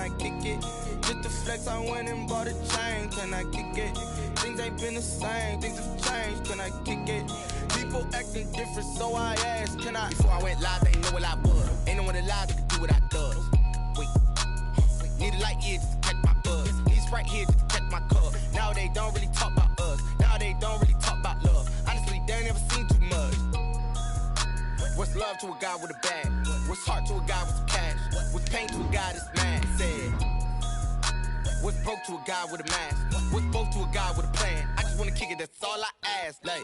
I kick it? Just to flex, I went and bought a chain, can I kick it? Things ain't been the same, things have changed, can I kick it? People acting different, so I asked, can I? Before I went live, they ain't know what I was. Ain't no one alive that could do what I does. Wait, need a light here just to catch my buzz. Need Sprite here just to catch my cup. Now they don't really talk about us. Now they don't really talk about love. Honestly, they ain't never seen too much. What's love to a guy with a bag? What's heart to a guy with some cash? What's pain to a guy that's mad? Said. What's broke to a guy with a mask? What's both to a guy with a plan? I just wanna kick it, that's all I ask. Like,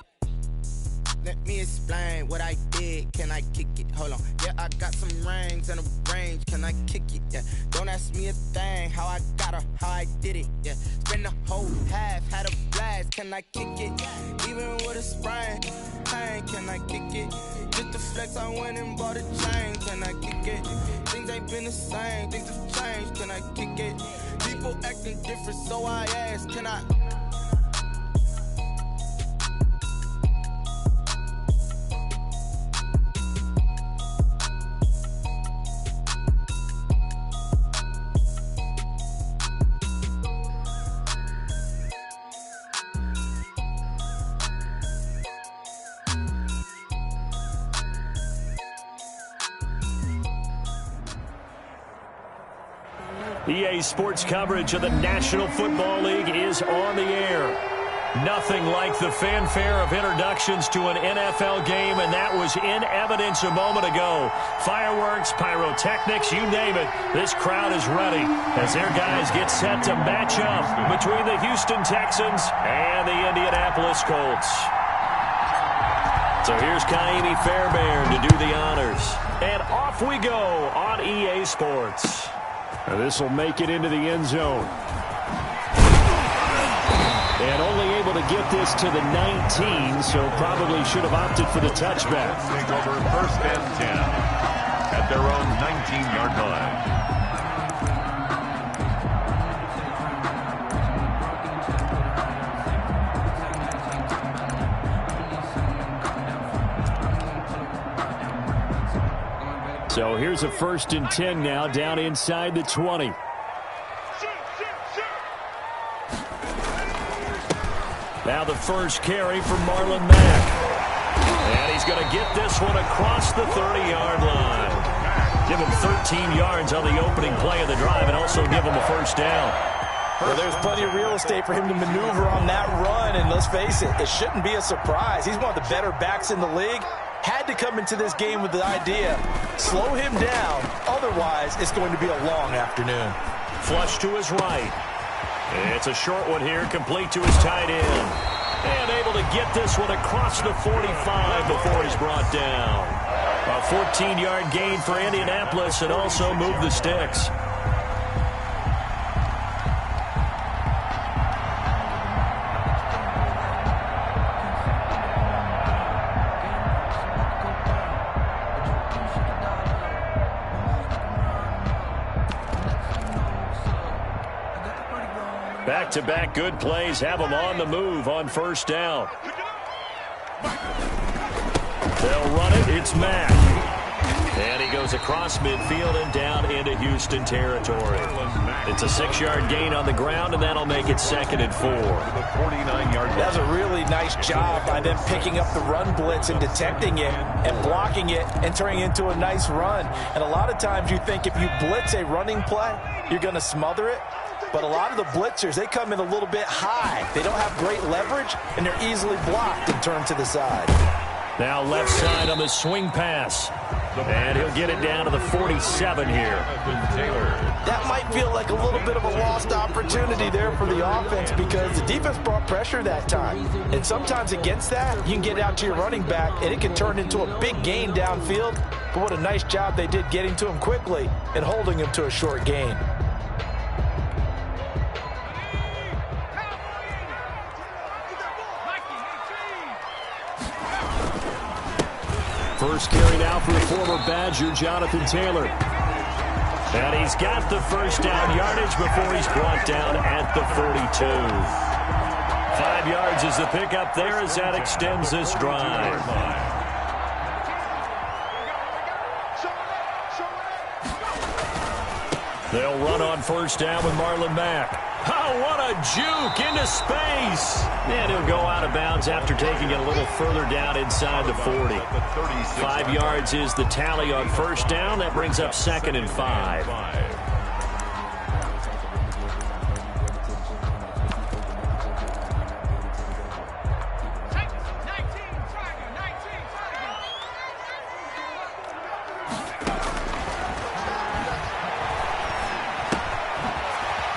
let me explain what I did. Can I kick it? Hold on. Yeah, I got some rings and a range. Can I kick it? Yeah. Don't ask me a thing. How I got her, how I did it. Yeah. Spend the whole half, had a blast. Can I kick it? Even with a sprain. Pain, can I kick it? Just to flex, I went and bought a chain. Can I kick it? Things ain't been the same. Things have changed. Can I kick it? People acting different, so I ask, can I? EA Sports coverage of the National Football League is on the air. Nothing like the fanfare of introductions to an NFL game, and that was in evidence a moment ago. Fireworks, pyrotechnics, you name it. This crowd is ready as their guys get set to match up between the Houston Texans and the Indianapolis Colts. So here's Kaimi Fairbairn to do the honors. And off we go on EA Sports. This will make it into the end zone. And only able to get this to the 19, so probably should have opted for the touchback. Take over first and 10 at their own 19-yard line. So here's a first and 10 now, down inside the 20. Now the first carry for Marlon Mack. And he's going to get this one across the 30-yard line. Give him 13 yards on the opening play of the drive and also give him a first down. Well, there's plenty of real estate for him to maneuver on that run, and let's face it, it shouldn't be a surprise. He's one of the better backs in the league. Had to come into this game with the idea, slow him down, otherwise it's going to be a long afternoon. Flush to his right. It's a short one here, complete to his tight end. And able to get this one across the 45 before he's brought down. A 14-yard gain for Indianapolis and also move the sticks. Back-to-back good plays have them on the move on first down. They'll run it. It's Mack. And he goes across midfield and down into Houston territory. It's a 6-yard gain on the ground, and that'll make it 2nd and 4. That's a really nice job by them picking up the run blitz and detecting it and blocking it and turning it into a nice run. And a lot of times you think if you blitz a running play, you're going to smother it. But a lot of the blitzers, they come in a little bit high. They don't have great leverage, and they're easily blocked and turned to the side. Now left side on the swing pass. And he'll get it down to the 47 here. That might feel like a little bit of a lost opportunity there for the offense because the defense brought pressure that time. And sometimes against that, you can get out to your running back, and it can turn into a big gain downfield. But what a nice job they did getting to him quickly and holding him to a short gain. First carry now for the former Badger, Jonathan Taylor. And he's got the first down yardage before he's brought down at the 42. 5 yards is the pickup there as that extends this drive. They'll run on first down with Marlon Mack. Oh, what a juke into space. And he'll go out of bounds after taking it a little further down inside the 40. 5 yards is the tally on first down. That brings up 2nd and 5.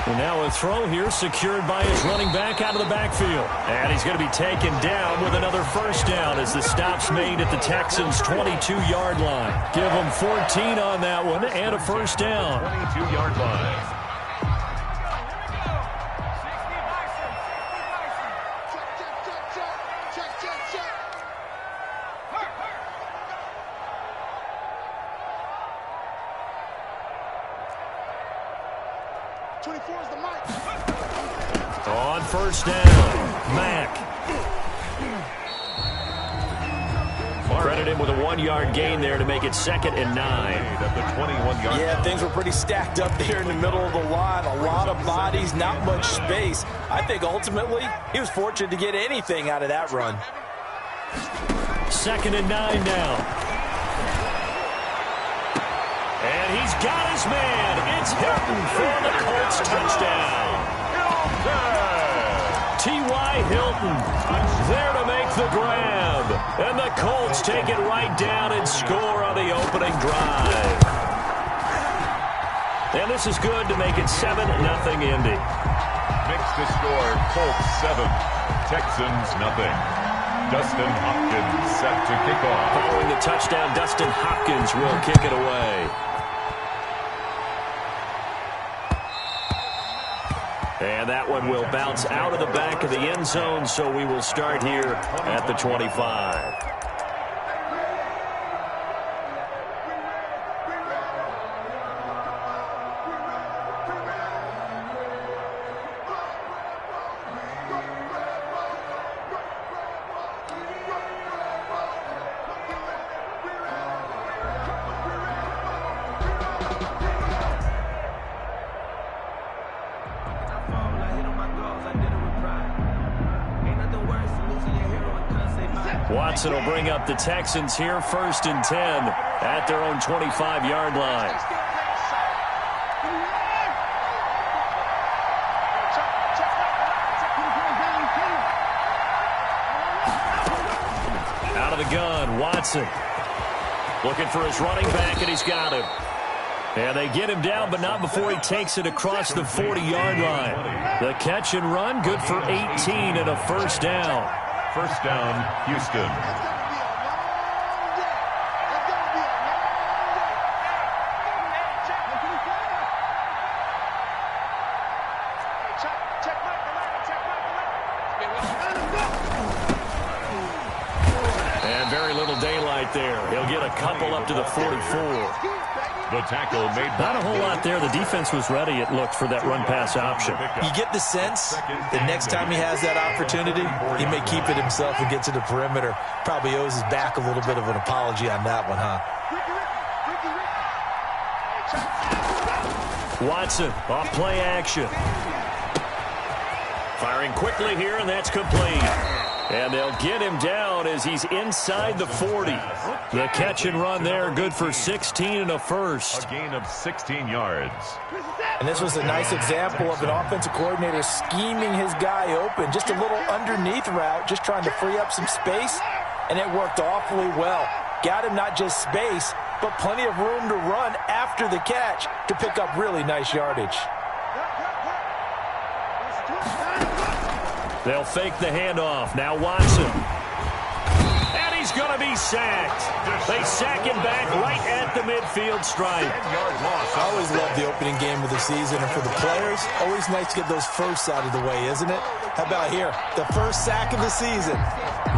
And now a throw here secured by his running back out of the backfield. And he's going to be taken down with another first down as the stop's made at the Texans' 22-yard line. Give them 14 on that one and a first down. 22-yard line. On first down, Mack. Credit him with a 1-yard gain there to make it 2nd and 9. At the 21-yard Yeah, things were pretty stacked up there in the middle of the line. A lot of bodies, not much space. I think ultimately he was fortunate to get anything out of that run. 2nd and 9 now. And he's got his man. It's Hilton for the Colts touchdown. T.Y. Hilton there to make the grab. And the Colts take it right down and score on the opening drive. And this is good to make it 7-0 Indy. Makes the score Colts 7, Texans nothing. Dustin Hopkins set to kick off. Following the touchdown, Dustin Hopkins will kick it away. And that one will bounce out of the back of the end zone, so we will start here at the 25. Watson will bring up the Texans here, 1st and 10 at their own 25-yard line. Out of the gun, Watson looking for his running back, and he's got him. And they get him down, but not before he takes it across the 40-yard line. The catch and run, good for 18 and a first down. First down, Houston. And very little daylight there. He'll get a couple up to the 44. The tackle made. Not a whole lot there. The defense was ready, it looked, for that run-pass option. You get the sense that next time he has that opportunity, he may keep it himself and get to the perimeter. Probably owes his back a little bit of an apology on that one, huh? Watson off play action. Firing quickly here, and that's complete. And they'll get him down as he's inside the 40. The catch and run there, good for 16 and a first. A gain of 16 yards. And this was a nice example of an offensive coordinator scheming his guy open. Just a little underneath route, just trying to free up some space, and it worked awfully well. Got him not just space, but plenty of room to run after the catch to pick up really nice yardage. They'll fake the handoff. Now Watson. And he's going to be sacked. They sack him back right at the midfield stripe. 10-yard loss. I always love the opening game of the season, and for the players, always nice to get those firsts out of the way, isn't it? How about here? The first sack of the season.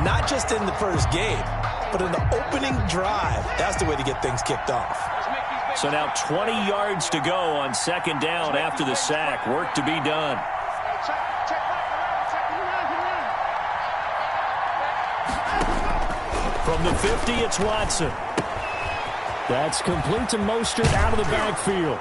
Not just in the first game, but in the opening drive. That's the way to get things kicked off. So now 20 yards to go on 2nd down after the sack. Work to be done. From the 50, it's Watson. That's complete to Mostert out of the backfield.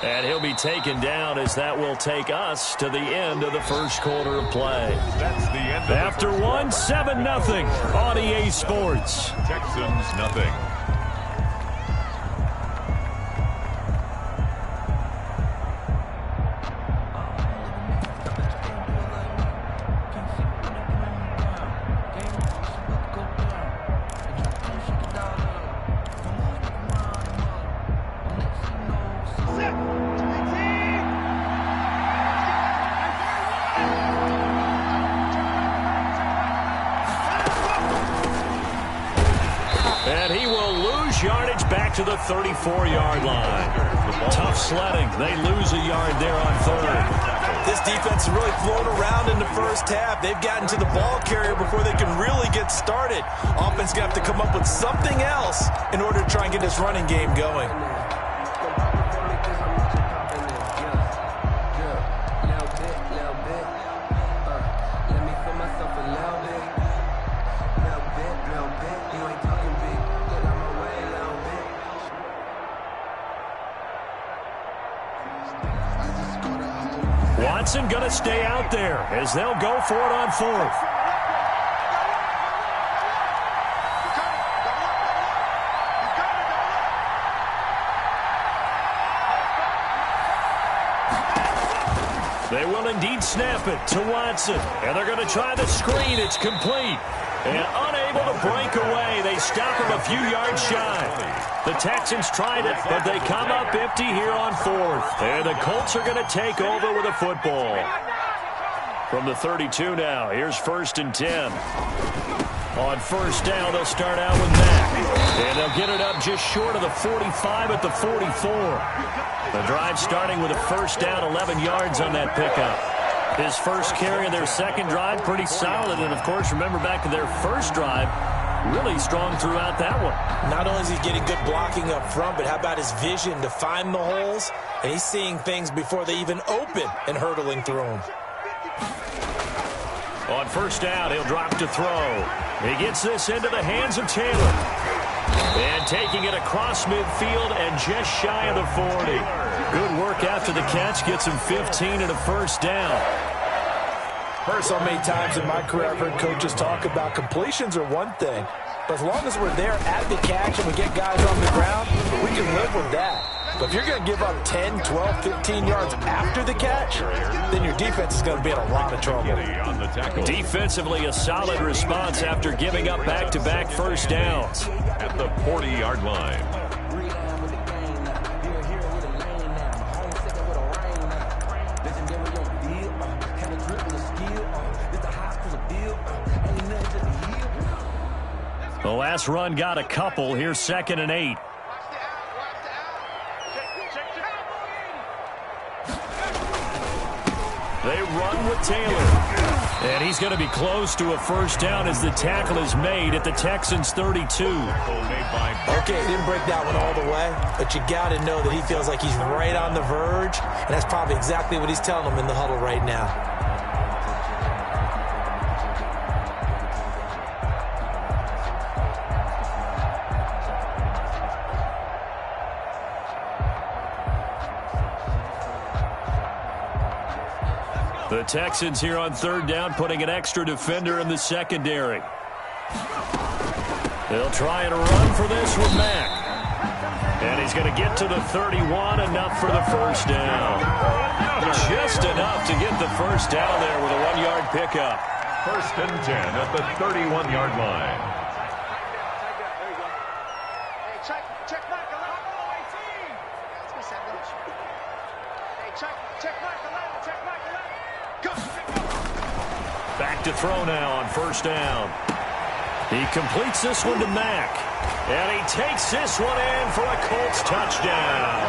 And he'll be taken down as that will take us to the end of the first quarter of play. That's the end of After the one, 7-0 on EA Sports. Texans nothing. And he will lose yardage back to the 34-yard line. Tough sledding. They lose a yard there on third. This defense has really flown around in the first half. They've gotten to the ball carrier before they can really get started. Offense going to have to come up with something else in order to try and get this running game going. Watson going to stay out there as they'll go for it on fourth. They will indeed snap it to Watson. And they're going to try the screen. It's complete. And unable to break away. They stop him a few yards shy. The Texans tried it, but they come up empty here on fourth. And the Colts are going to take over with a football. From the 32 now, here's 1st and 10. On first down, they'll start out with Mack. And they'll get it up just short of the 45 at the 44. The drive starting with a first down, 11 yards on that pickup. His first carry of their second drive, pretty solid. And, of course, remember back to their first drive, really strong throughout that one. Not only is he getting good blocking up front, but how about his vision to find the holes? And he's seeing things before they even open and hurdling through them. On first down, he'll drop to throw. He gets this into the hands of Taylor. And taking it across midfield and just shy of the 40. Good work after the catch. Gets him 15 and a first down. Heard so many times in my career, I've heard coaches talk about completions are one thing. But as long as we're there at the catch and we get guys on the ground, we can live with that. But if you're going to give up 10, 12, 15 yards after the catch, then your defense is going to be in a lot of trouble. Defensively, a solid response after giving up back-to-back first downs. At the 40-yard line. The last run got a couple. Here's 2nd and 8. They run with Taylor. And he's going to be close to a first down as the tackle is made at the Texans' 32. Okay, didn't break that one all the way, but you got to know that he feels like he's right on the verge, and that's probably exactly what he's telling them in the huddle right now. The Texans here on third down, putting an extra defender in the secondary. They'll try and run for this with Mack. And he's going to get to the 31, enough for the first down. Just enough to get the first down there with a 1-yard pickup. 1st and 10 at the 31-yard line. Back to throw now on first down. He completes this one to Mack. And he takes this one in for a Colts touchdown.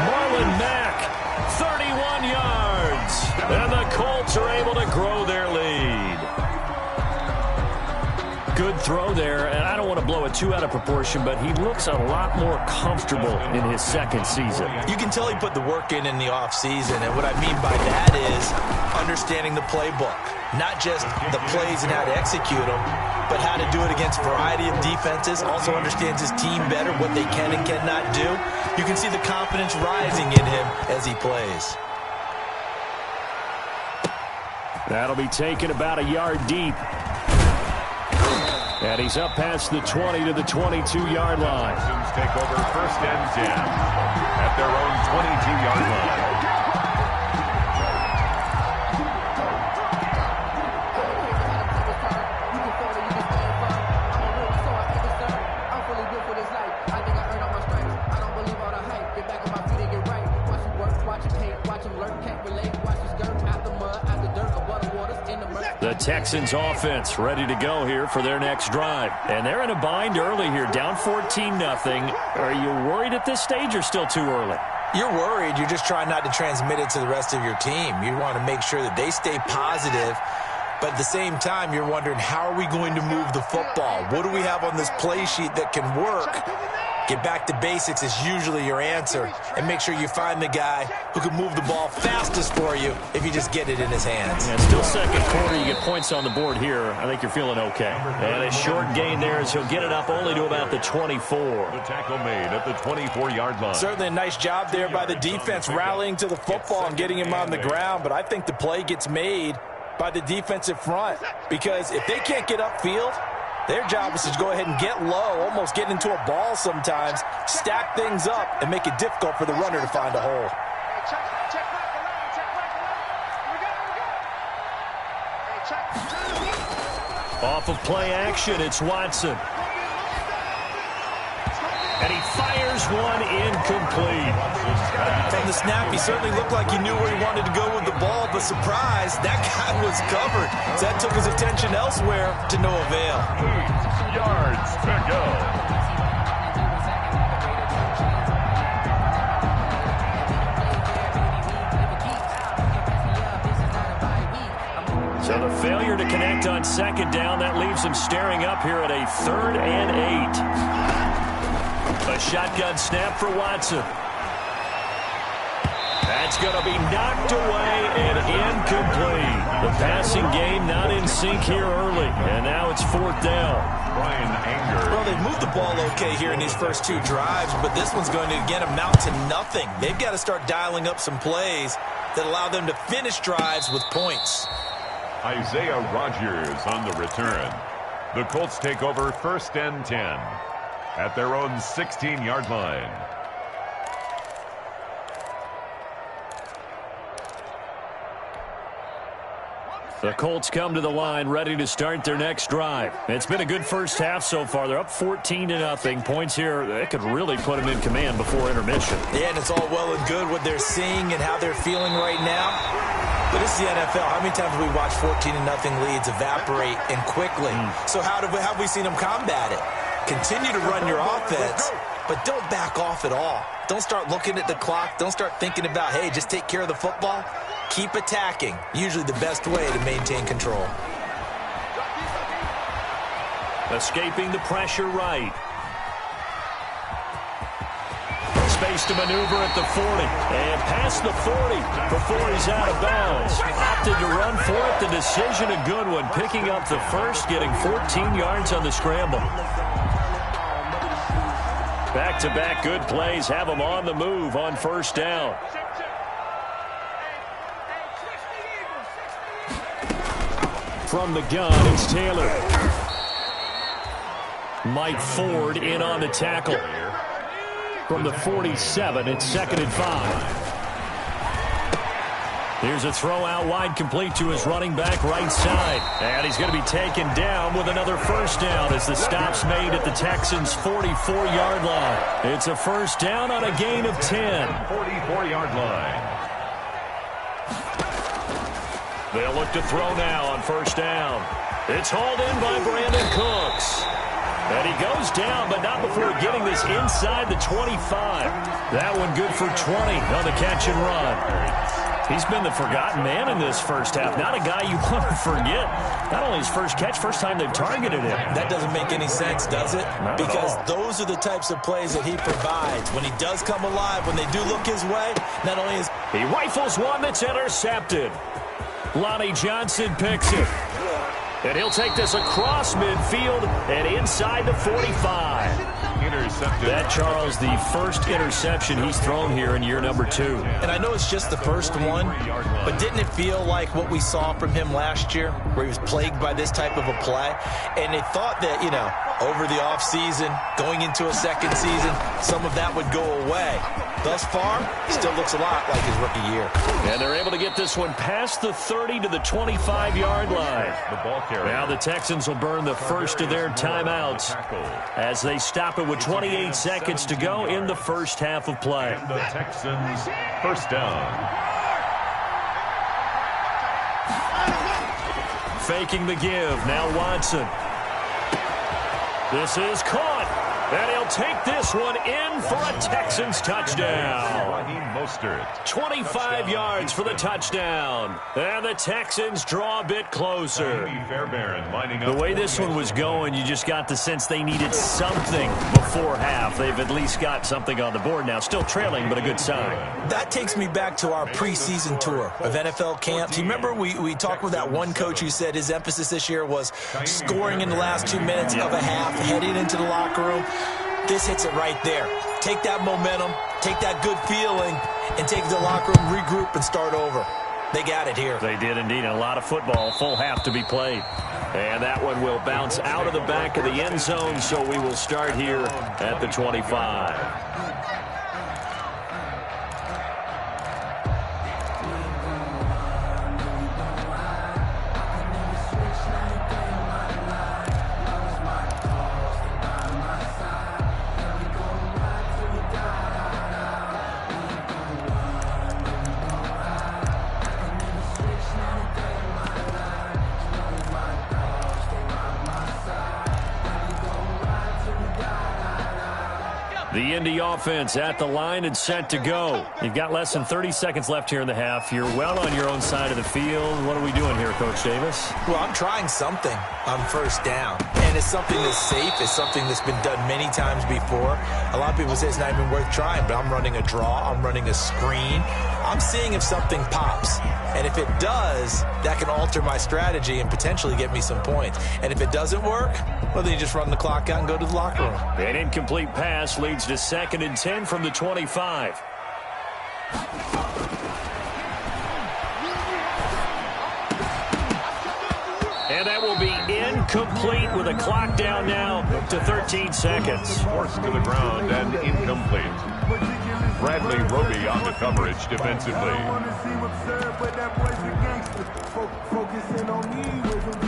Marlon Mack, 31 yards. And the Colts are able to grow their lead. Good throw there, and I don't want to blow it too out of proportion, but he looks a lot more comfortable in his second season. You can tell he put the work in the offseason, and what I mean by that is understanding the playbook. Not just the plays and how to execute them, but how to do it against a variety of defenses. Also understands his team better, what they can and cannot do. You can see the confidence rising in him as he plays. That'll be taken about a yard deep. And he's up past the 20 to the 22-yard line. Texans take over 1st and 10 at their own 22-yard line. The Texans offense ready to go here for their next drive. And they're in a bind early here, down 14-0. Are you worried at this stage or still too early? You're worried. You're just trying not to transmit it to the rest of your team. You want to make sure that they stay positive. But at the same time, you're wondering, how are we going to move the football? What do we have on this play sheet that can work? Get back to basics is usually your answer. And make sure you find the guy who can move the ball fastest for you if you just get it in his hands. Yeah, still second quarter. You get points on the board here. I think you're feeling okay. And a short gain there as he'll get it up only to about the 24. The tackle made at the 24-yard line. Certainly a nice job there by the defense rallying to the football and getting him on the ground. But I think the play gets made by the defensive front, because if they can't get upfield, their job is to go ahead and get low, almost get into a ball sometimes, stack things up, and make it difficult for the runner to find a hole. Off of play action, it's Watson. And he fires one incomplete. From the snap, he certainly looked like he knew where he wanted to go with the ball, but surprise, that guy was covered. So that took his attention elsewhere to no avail. 8 yards to go. So the failure to connect on second down, that leaves him staring up here at a 3rd and 8. A shotgun snap for Watson. That's going to be knocked away and incomplete. The passing game not in sync here early, and now it's 4th down. Brian Anger. Well, they've moved the ball okay here in these first 2 drives, but this one's going to, again, amount to nothing. They've got to start dialing up some plays that allow them to finish drives with points. Isaiah Rodgers on the return. The Colts take over 1st and 10 at their own 16-yard line. The Colts come to the line ready to start their next drive. It's been a good first half so far. They're up 14-0. Points here, that could really put them in command before intermission. Yeah, and it's all well and good what they're seeing and how they're feeling right now. But this is the NFL. How many times have we watched 14-0 leads evaporate and quickly? So how have we seen them combat it? Continue to run your offense, but don't back off at all. Don't start looking at the clock. Don't start thinking about, hey, just take care of the football. Keep attacking. Usually the best way to maintain control. Escaping the pressure right. Space to maneuver at the 40. And past the 40 before he's out of bounds. Opted to run for it. The decision a good one. Picking up the first, getting 14 yards on the scramble. Back-to-back good plays have him on the move on 1st down. From the gun, it's Taylor. Mike Ford in on the tackle. From the 47, it's 2nd and 5. Here's a throw out wide, complete to his running back right side. And he's going to be taken down with another 1st down as the stop's made at the Texans' 44-yard line. It's a 1st down on a gain of 10. 44-yard line. They'll look to throw now on 1st down. It's hauled in by Brandon Cooks. And he goes down, but not before getting this inside the 25. That one good for 20 on the catch and run. He's been the forgotten man in this first half. Not a guy you want to forget. Not only his first catch, first time they've targeted him. That doesn't make any sense, does it? Because those are the types of plays that he provides. When he does come alive, when they do look his way, not only is... He rifles one that's intercepted. Lonnie Johnson picks it. And he'll take this across midfield and inside the 45. Intercepted. That, Charles, the first interception he's thrown here in year number 2. And I know it's just the first one, but didn't it feel like what we saw from him last year, where he was plagued by this type of a play? And they thought that, you know, over the offseason, going into a second season, some of that would go away. Thus far, still looks a lot like his rookie year. And they're able to get this one past the 30 to the 25-yard line. The ball carrier. Now the Texans will burn the first of their timeouts as they stop it with 28 seconds to go in the first half of play. And the Texans first down. Faking the give. Now Watson. This is caught. And he'll take this one in for a Texans touchdown. Raheem Mostert. 25 yards for the touchdown. And the Texans draw a bit closer. Fairbairn lining The up. way this one was going, you just got the sense they needed something before half. They've at least got something on the board now. Still trailing, but a good sign. That takes me back to our preseason tour of NFL camps. You remember we talked with that one coach who said his emphasis this year was scoring in the last 2 minutes of a half, heading into the locker room. This hits it right there. Take that momentum, take that good feeling, and take the locker room, regroup, and start over. They got it here. They did indeed. A lot of football, full half to be played. And that one will bounce out of the back of the end zone, so we will start here at the 25. The Indy offense at the line and set to go. You've got less than 30 seconds left here in the half. You're well on your own side of the field. What are we doing here, Coach Davis? Well, I'm trying something on first down. And it's something that's safe. It's something that's been done many times before. A lot of people say it's not even worth trying, but I'm running a draw. I'm running a screen. I'm seeing if something pops. And if it does, that can alter my strategy and potentially get me some points. And if it doesn't work, well, then you just run the clock out and go to the locker room. An incomplete pass leads to 2nd and 10 from the 25. And that will be incomplete with a clock down now to 13 seconds. Forced to the ground and incomplete. Bradley Roby on the coverage defensively. Focusing on me with some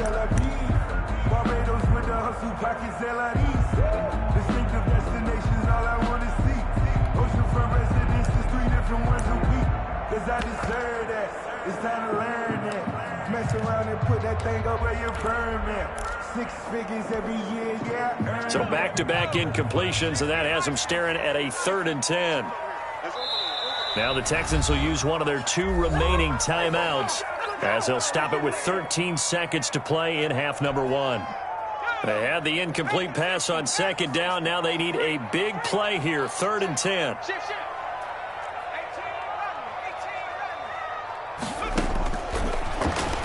Barbados with the hustle pockets, distinctive destinations, all I want to see. Oceanfront residences, 3 different ones a week. Cause I deserve that. It's time to learn that. Mess around and put that thing up where you burn that. 6 figures every year, yeah. So back-to-back incompletions, and that has them staring at a 3rd and 10. Now the Texans will use one of their 2 remaining timeouts as they'll stop it with 13 seconds to play in half number 1. They had the incomplete pass on 2nd down. Now they need a big play here, 3rd and 10.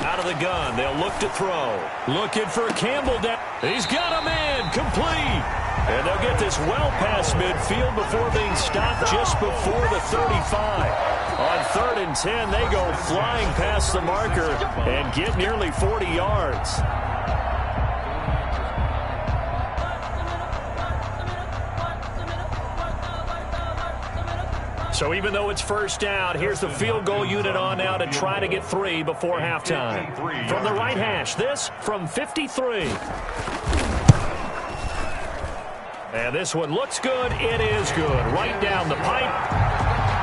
Out of the gun, they'll look to throw. Looking for Campbell down. He's got a man, complete. And they'll get this well past midfield before being stopped just before the 35. On 3rd and 10, they go flying past the marker and get nearly 40 yards. So even though it's first down, here's the field goal unit on now to try to get 3 before halftime. From the right hash, this from 53. And this one looks good. It is good. Right down the pipe.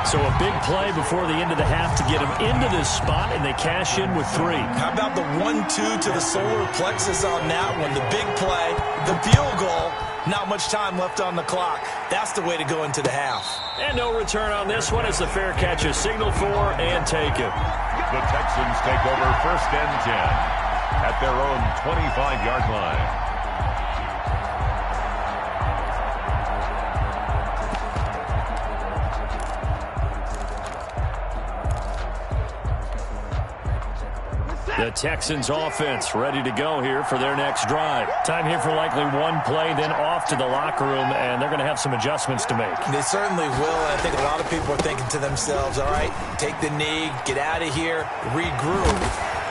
So a big play before the end of the half to get them into this spot, and they cash in with 3. How about the 1-2 to the solar plexus on that one? The big play, the field goal, not much time left on the clock. That's the way to go into the half. And no return on this one as the fair catch is signaled for and taken. The Texans take over 1st and 10 at their own 25-yard line. The Texans offense ready to go here for their next drive. Time here for likely one play, then off to the locker room, and they're going to have some adjustments to make. They certainly will, and I think a lot of people are thinking to themselves, all right, take the knee, get out of here, regroup.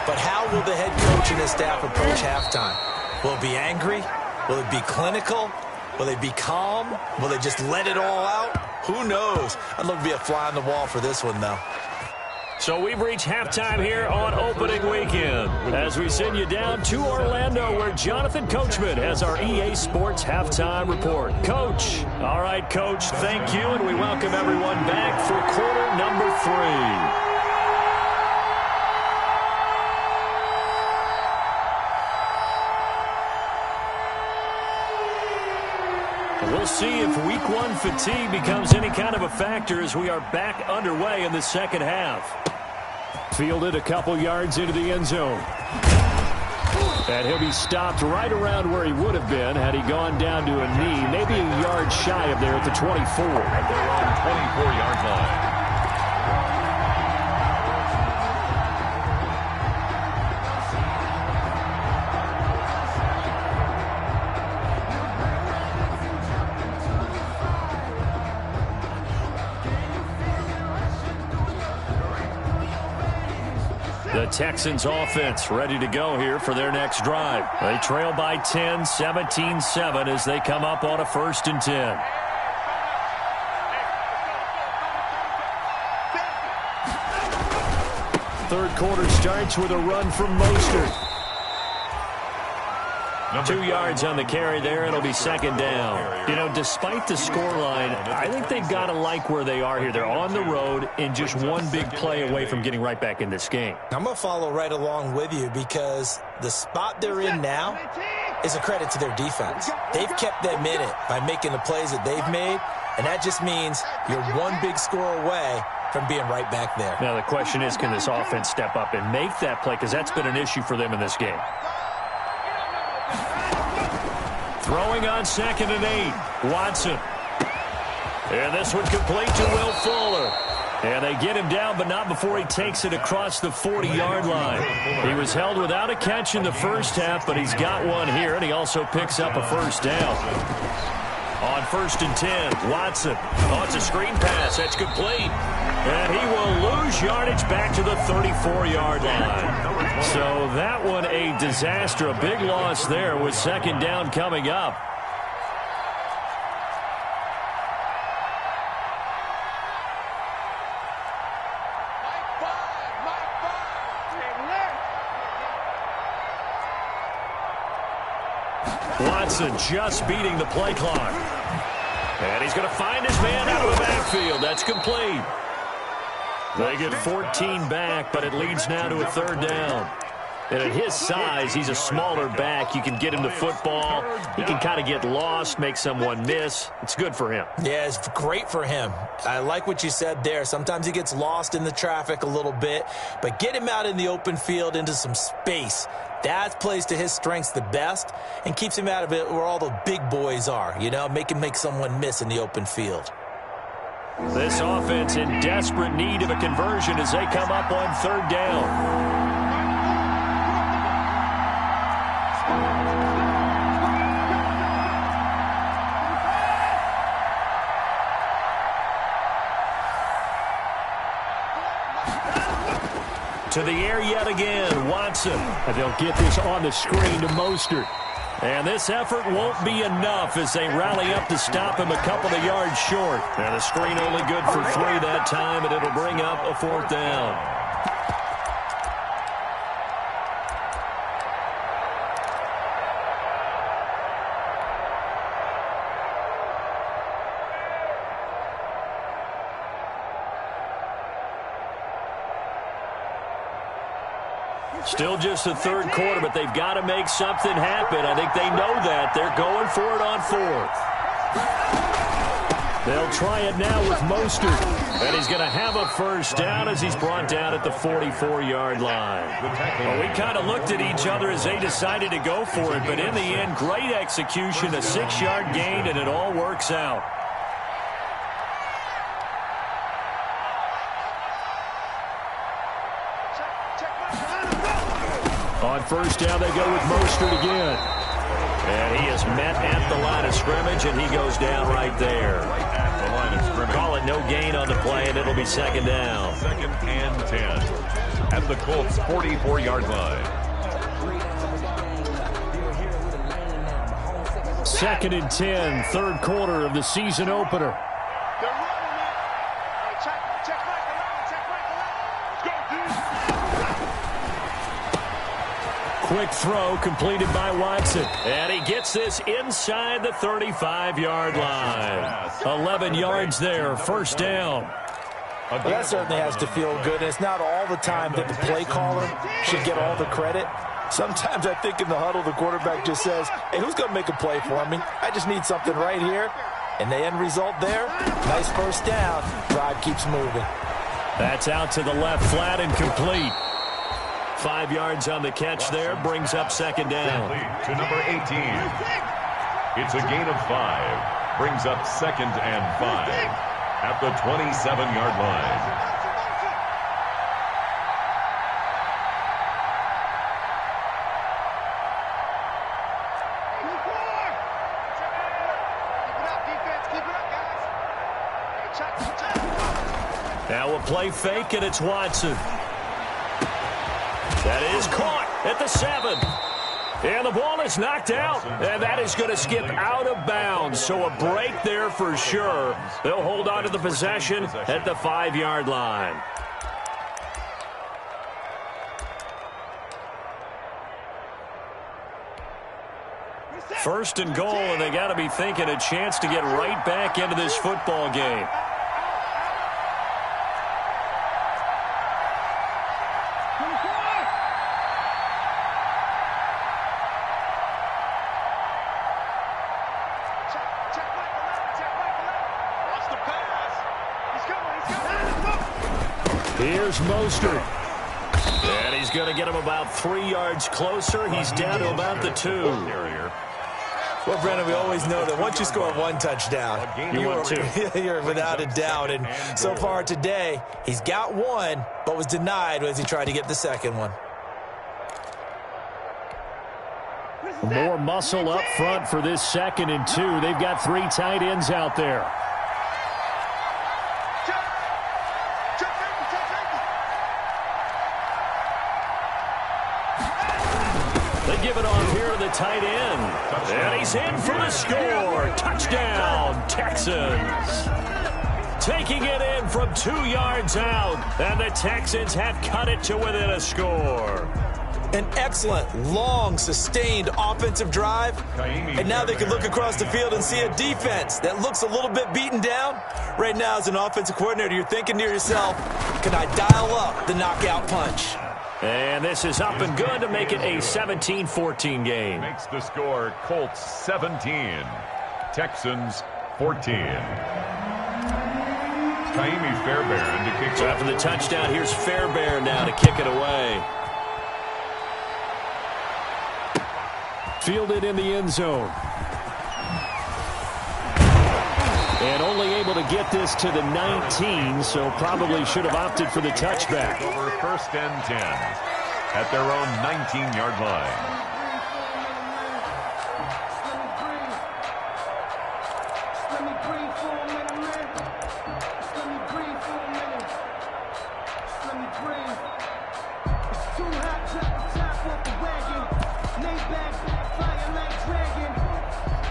But how will the head coach and his staff approach halftime? Will it be angry? Will it be clinical? Will they be calm? Will they just let it all out? Who knows? I'd love to be a fly on the wall for this one, though. So we've reached halftime here on opening weekend as we send you down to Orlando where Jonathan Coachman has our EA Sports halftime report. Coach. All right, Coach, thank you, and we welcome everyone back for quarter number 3. We'll see if week one fatigue becomes any kind of a factor as we are back underway in the second half. Fielded a couple yards into the end zone. And he'll be stopped right around where he would have been had he gone down to a knee, maybe a yard shy of there at the 24. At their own 24-yard line. The Texans offense ready to go here for their next drive. They trail by 10, 17-7 as they come up on a 1st and 10. Third quarter starts with a run from Mostert. 2 yards on the carry there. It'll be 2nd down. You know, despite the scoreline, I think they've got to like where they are here. They're on the road and just one big play away from getting right back in this game. I'm going to follow right along with you because the spot they're in now is a credit to their defense. They've kept them in it by making the plays that they've made, and that just means you're one big score away from being right back there. Now the question is, can this offense step up and make that play? Because that's been an issue for them in this game. Throwing on 2nd and 8. Watson. And this one complete to Will Fuller. And they get him down, but not before he takes it across the 40-yard line. He was held without a catch in the first half, but he's got one here, and he also picks up a 1st down. On 1st and 10, Watson. Oh, it's a screen pass. That's complete. And he will lose yardage back to the 34-yard line. So that one a disaster. A big loss there with 2nd down coming up. Watson just beating the play clock. And he's going to find his man out of the backfield. That's complete. They get 14 back, but it leads now to a 3rd down. And at his size, he's a smaller back. You can get him the football. He can kind of get lost, make someone miss. It's good for him. Yeah, it's great for him. I like what you said there. Sometimes he gets lost in the traffic a little bit, but get him out in the open field into some space. That plays to his strengths the best and keeps him out of it where all the big boys are, you know, make someone miss in the open field. This offense in desperate need of a conversion as they come up on 3rd down. To the air yet again, Watson. And they'll get this on the screen to Mostert. And this effort won't be enough as they rally up to stop him a couple of yards short. And the screen only good for 3 that time, and it'll bring up a 4th down. Still just the 3rd quarter, but they've got to make something happen. I think they know that. They're going for it on 4th. They'll try it now with Mostert. And he's going to have a first down as he's brought down at the 44-yard line. Well, we kind of looked at each other as they decided to go for it, but in the end, great execution, a 6-yard gain, and it all works out. On first down, they go with Mostert again. And he is met at the line of scrimmage, and he goes down right there. Right at the line of scrimmage. Call it no gain on the play, and it'll be second down. 2nd and 10 at the Colts' 44-yard line. 2nd and 10, third quarter of the season opener. Quick throw completed by Watson. And he gets this inside the 35-yard line. 11 yards there, first down. Well, that certainly has to feel good. And it's not all the time that the play caller should get all the credit. Sometimes I think in the huddle, the quarterback just says, hey, who's going to make a play for me? I just need something right here. And the end result there, nice first down. Drive keeps moving. That's out to the left, flat and complete. 5 yards on the catch there, brings up second down. To number 18. It's a gain of 5. Brings up 2nd and 5 at the 27-yard line. Now a play fake, and it's Watson. That is caught at the 7. And the ball is knocked out. And that is going to skip out of bounds. So a break there for sure. They'll hold on to the possession at the 5-yard line. First and goal, and they got to be thinking a chance to get right back into this football game. Here's Mostert. And he's going to get him about 3 yards closer. He's down to about the 2. Well, Brennan, we always know that once you score one touchdown, you're without a doubt. And so far today, he's got one, but was denied as he tried to get the second one. More muscle up front for this 2nd and 2. They've got 3 tight ends out there. They give it off here to the tight end. And he's in for the score. Touchdown, Texans. Taking it in from 2 yards out. And the Texans have cut it to within a score. An excellent, long, sustained offensive drive. And now they can look across the field and see a defense that looks a little bit beaten down. Right now, as an offensive coordinator, you're thinking to yourself, can I dial up the knockout punch? And this is up and good to make it a 17-14 game. Makes the score Colts 17, Texans 14. Kaimi Fairbairn to kick. So after the touchdown, here's Fairbairn now to kick it away. Fielded in the end zone. And only able to get this to the 19, so probably should have opted for the touchback. Over 1st and 10 at their own 19-yard line.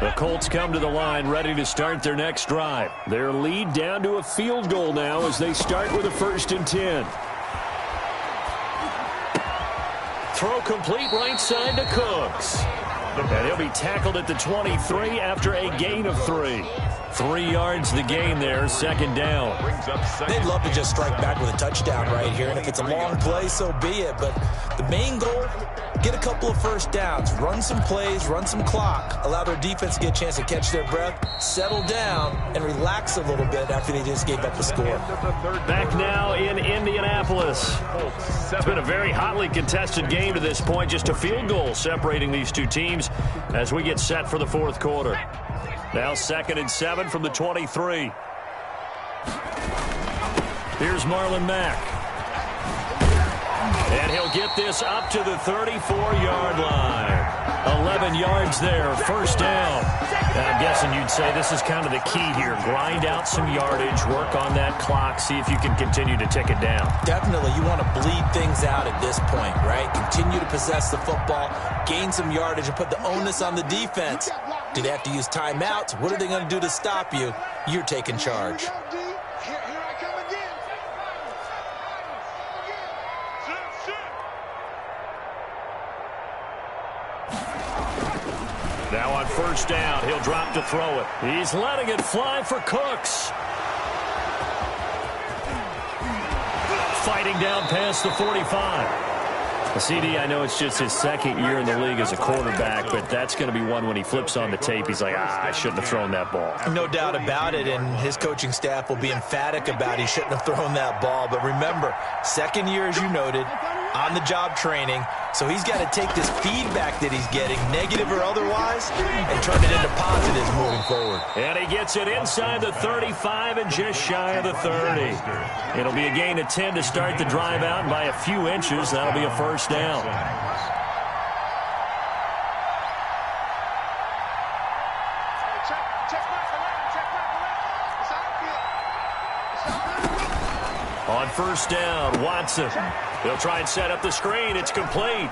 The Colts come to the line ready to start their next drive. Their lead down to a field goal now as they start with a 1st and 10. Throw complete right side to Cooks. And he'll be tackled at the 23 after a gain of 3. 3 yards the gain there, second down. They'd love to just strike back with a touchdown right here, and if it's a long play, so be it. But the main goal, get a couple of first downs, run some plays, run some clock, allow their defense to get a chance to catch their breath, settle down, and relax a little bit after they just gave up the score. Back now in Indianapolis. It's been a very hotly contested game to this point, just a field goal separating these two teams as we get set for the fourth quarter. Now 2nd and 7 from the 23. Here's Marlon Mack. And he'll get this up to the 34-yard line. 11 yards there, first down. I'm guessing you'd say this is kind of the key here. Grind out some yardage, work on that clock, see if you can continue to tick it down. Definitely, you want to bleed things out at this point, right? Continue to possess the football, gain some yardage, and put the onus on the defense. Do they have to use timeouts? What are they going to do to stop you? You're taking charge. Now on first down, he'll drop to throw it. He's letting it fly for Cooks. Fighting down past the 45. CD, I know it's just his second year in the league as a quarterback, but that's going to be one when he flips on the tape, he's like, I shouldn't have thrown that ball. No doubt about it, and his coaching staff will be emphatic about he shouldn't have thrown that ball. But remember, second year, as you noted, on-the-job training, so he's got to take this feedback that he's getting, negative or otherwise, and turn it into positives moving forward. And he gets it inside the 35 and just shy of the 30. It'll be a gain of 10 to start the drive out, and by a few inches, that'll be a first down. On first down, Watson. He'll try and set up the screen. It's complete.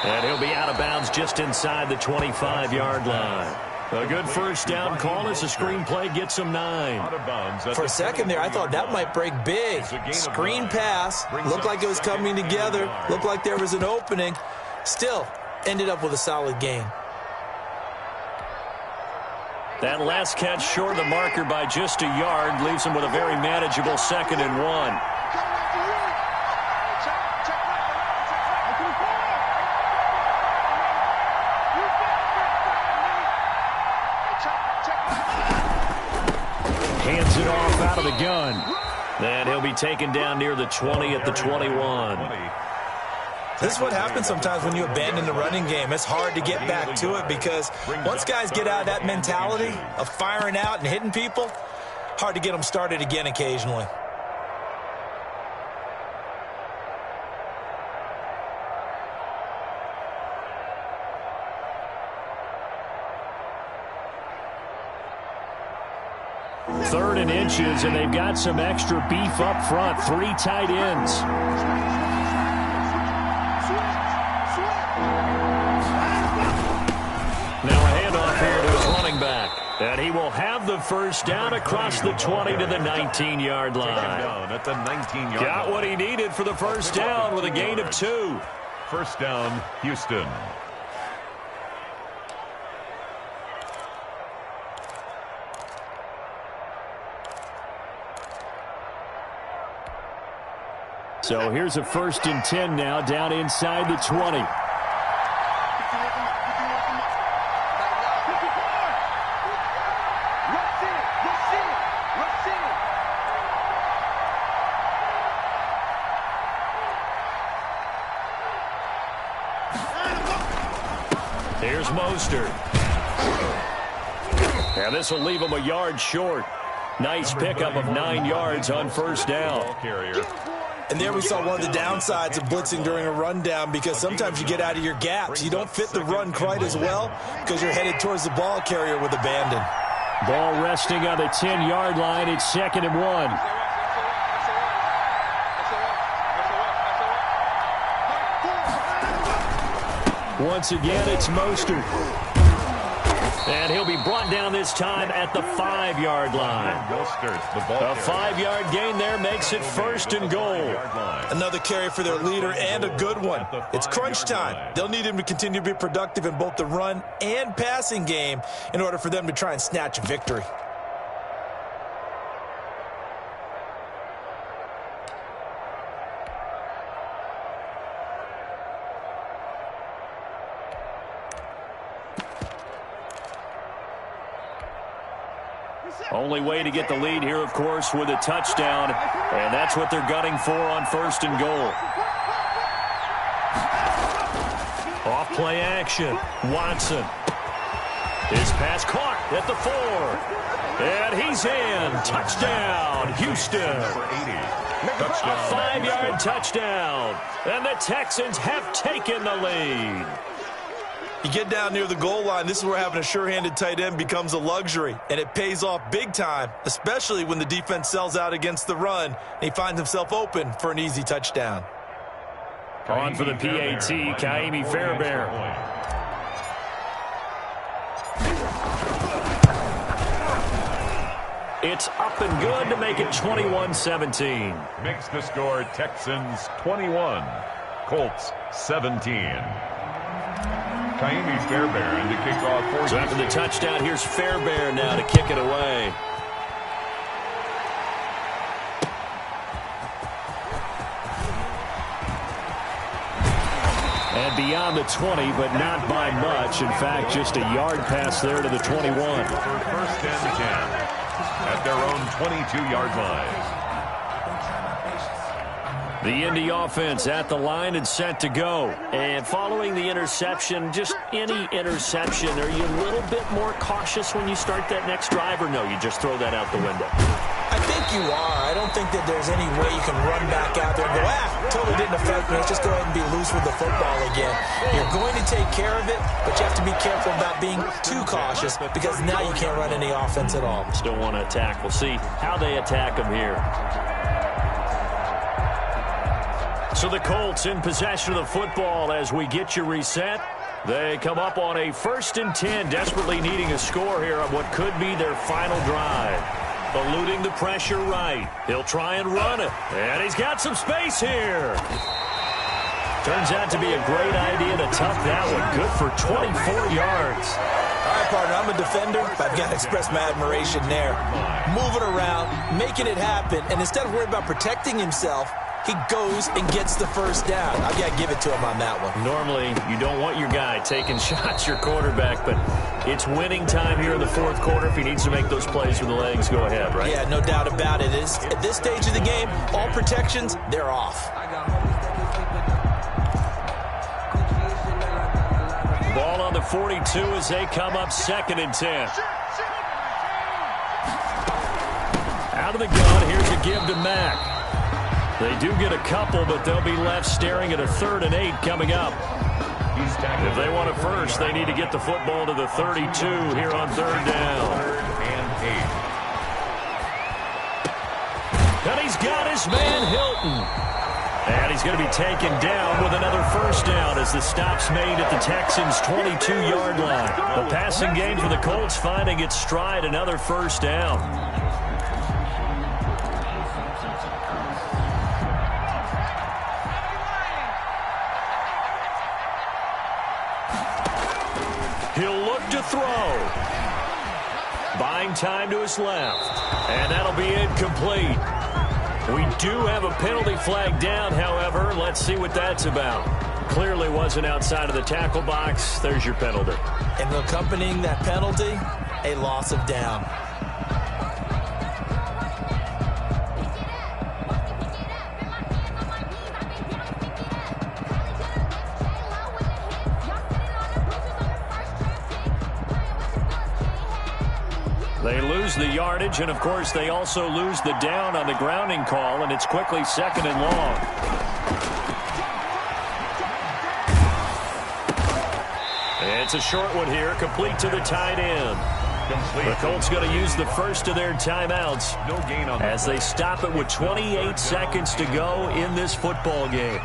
And he'll be out of bounds just inside the 25-yard line. A good first down call as the screen play gets him 9. For a second there, I thought that might break big. Screen pass. Looked like it was coming together. Looked like there was an opening. Still, ended up with a solid gain. That last catch short of the marker by just a yard leaves him with a very manageable 2nd and 1. Hands it off out of the gun. And he'll be taken down near the 20 at the 21. This is what happens sometimes when you abandon the running game. It's hard to get back to it because once guys get out of that mentality of firing out and hitting people, hard to get them started again occasionally. Third and inches, and they've got some extra beef up front. 3 tight ends. Now a handoff here to his running back. And he will have the first down across the 20 to the 19-yard line. Got what he needed for the first down with a gain of 2. First down, Houston. So here's a 1st and 10 now down inside the 20. Here's Mostert. Now this will leave him a yard short. Nice pickup of 9 yards on first down. And there we saw one of the downsides of blitzing during a rundown because sometimes you get out of your gaps. You don't fit the run quite as well because you're headed towards the ball carrier with abandon. Ball resting on the 10-yard line. It's 2nd and 1. Once again, it's Mostert. And he'll be brought down this time at the 5-yard line. A 5-yard gain there makes it 1st and goal. Another carry for their leader and a good one. It's crunch time. They'll need him to continue to be productive in both the run and passing game in order for them to try and snatch a victory. Only way to get the lead here, of course, with a touchdown, and that's what they're gunning for on 1st and goal. Off play action. Watson. His pass caught at the 4. And he's in. Touchdown, Houston. A 5-yard touchdown. And the Texans have taken the lead. You get down near the goal line, this is where having a sure-handed tight end becomes a luxury, and it pays off big time, especially when the defense sells out against the run, and he finds himself open for an easy touchdown. On for the PAT, Ka'imi Fairbairn. It's up and good to make it 21-17. Makes the score Texans 21, Colts 17. Ka'imi Fairbairn to kick off for So after the touchdown, here's Fairbairn now to kick it away. And beyond the 20, but not by much. In fact, just a yard pass there to the 21. For 1st and 10 at their own 22-yard line. The Indy offense at the line and set to go. And following the interception, just any interception, are you a little bit more cautious when you start that next drive, or no, you just throw that out the window? I think you are. I don't think that there's any way you can run back out there and go, totally didn't affect me. Let's just go ahead and be loose with the football again. You're going to take care of it, but you have to be careful about being too cautious because now you can't run any offense at all. Still want to attack. We'll see how they attack them here. So the Colts in possession of the football as we get you reset. They come up on a 1st and 10, desperately needing a score here on what could be their final drive. Eluding the pressure right. He'll try and run it. And he's got some space here. Turns out to be a great idea to tuck that one. Good for 24 yards. All right, partner, I'm a defender, but I've got to express my admiration there. Moving around, making it happen, and instead of worrying about protecting himself, he goes and gets the first down. I've got to give it to him on that one. Normally, you don't want your guy taking shots, your quarterback, but it's winning time here in the 4th quarter. If he needs to make those plays with the legs, go ahead, right? Yeah, no doubt about it. At this stage of the game, all protections, they're off. Ball on the 42 as they come up 2nd and 10. Out of the gun, here's a give to Mack. They do get a couple, but they'll be left staring at a 3rd and 8 coming up. If they want it first, they need to get the football to the 32 here on 3rd down. 3rd and 8. And he's got his man Hilton. And he's going to be taken down with another 1st down as the stop's made at the Texans' 22-yard line. The passing game for the Colts finding its stride, another 1st down. He'll look to throw. Buying time to his left. And that'll be incomplete. We do have a penalty flag down, however. Let's see what that's about. Clearly wasn't outside of the tackle box. There's your penalty. And accompanying that penalty, a loss of down. They lose the yardage, and, of course, they also lose the down on the grounding call, and it's quickly 2nd and long. It's a short one here, complete to the tight end. The Colts going to use the first of their timeouts as they stop it with 28 seconds to go in this football game.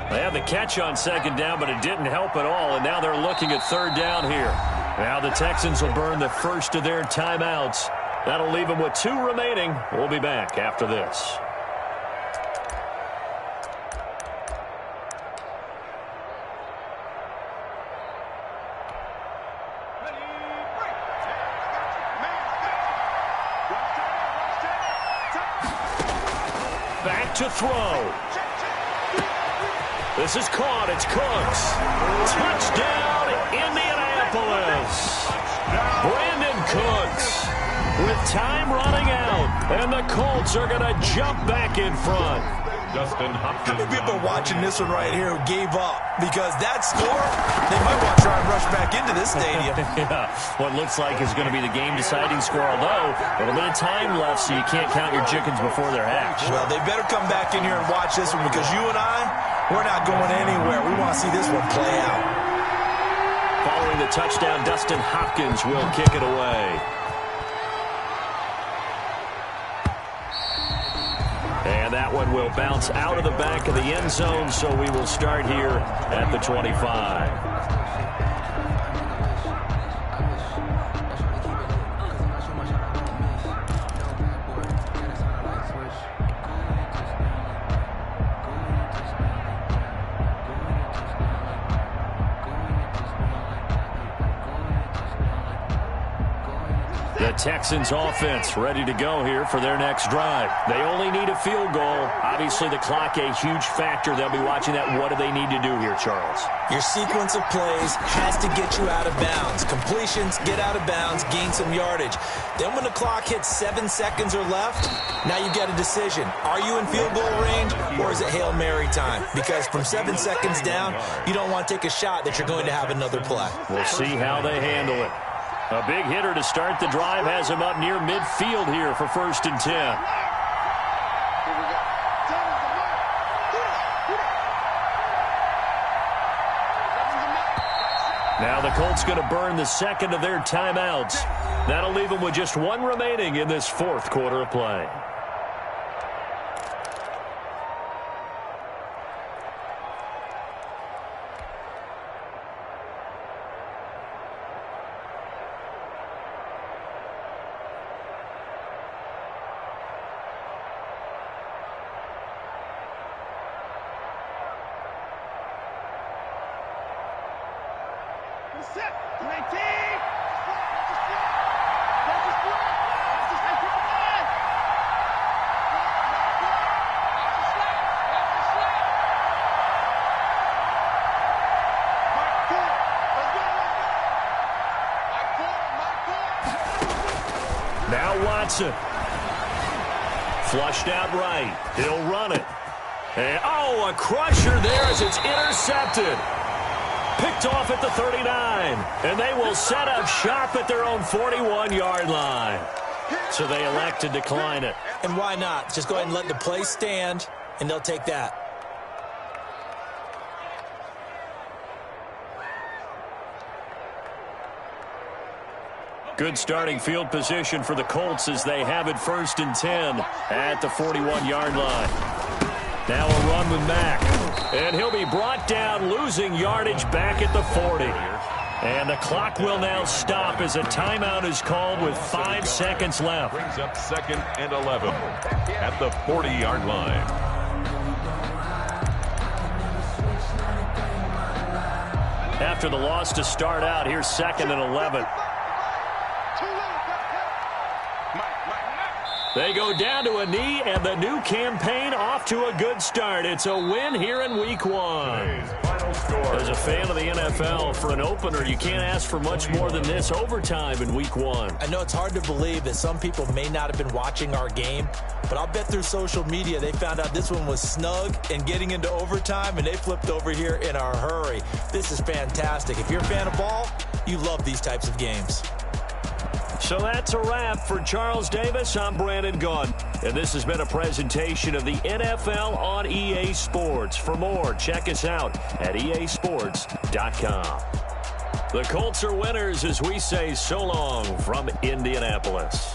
They have the catch on second down, but it didn't help at all, and now they're looking at third down here. Now the Texans will burn the first of their timeouts. That'll leave them with 2 remaining. We'll be back after this. Back to throw. This is caught. It's Cooks. Touchdown, Indianapolis. Brandon Cooks with time running out, and the Colts are going to jump back in front. Dustin Hopkins. How many people are watching this one right here who gave up? Because that score, they might want to try and rush back into this stadium. Yeah, what looks like is going to be the game-deciding score, although a little bit of time left, so you can't count your chickens before they're hatched. Well, they better come back in here and watch this one, because you and I, we're not going anywhere. We want to see this one play out. Following the touchdown, Dustin Hopkins will kick it away. And that one will bounce out of the back of the end zone, so we will start here at the 25. The Texans offense ready to go here for their next drive. They only need a field goal. Obviously, the clock a huge factor. They'll be watching that. What do they need to do here, Charles? Your sequence of plays has to get you out of bounds. Completions, get out of bounds, gain some yardage. Then when the clock hits 7 seconds or left, now you get a decision. Are you in field goal range, or is it Hail Mary time? Because from 7 seconds down, you don't want to take a shot that you're going to have another play. We'll see how they handle it. A big hitter to start the drive has him up near midfield here for 1st and 10. Now the Colts going to burn the second of their timeouts. That'll leave them with just 1 remaining in this 4th quarter of play. Now Watson. Flushed out right. He'll run it. And, a crusher there as it's intercepted. Picked off at the 39. And they will set up shop at their own 41-yard line. So they elect to decline it. And why not? Just go ahead and let the play stand, and they'll take that. Good starting field position for the Colts as they have it 1st and 10 at the 41-yard line. Now a run with Mack. And he'll be brought down, losing yardage back at the 40. And the clock will now stop as a timeout is called with 5 seconds left. Brings up 2nd and 11 at the 40-yard line. After the loss to start out, here's 2nd and 11. They go down to a knee, and the new campaign off to a good start. It's a win here in Week 1. As a fan of the NFL, for an opener, you can't ask for much more than this. Overtime in Week 1. I know it's hard to believe that some people may not have been watching our game, but I'll bet through social media they found out this one was snug and getting into overtime, and they flipped over here in a hurry. This is fantastic. If you're a fan of ball, you love these types of games. So that's a wrap for Charles Davis. I'm Brandon Gaudin, and this has been a presentation of the NFL on EA Sports. For more, check us out at easports.com. The Colts are winners as we say so long from Indianapolis.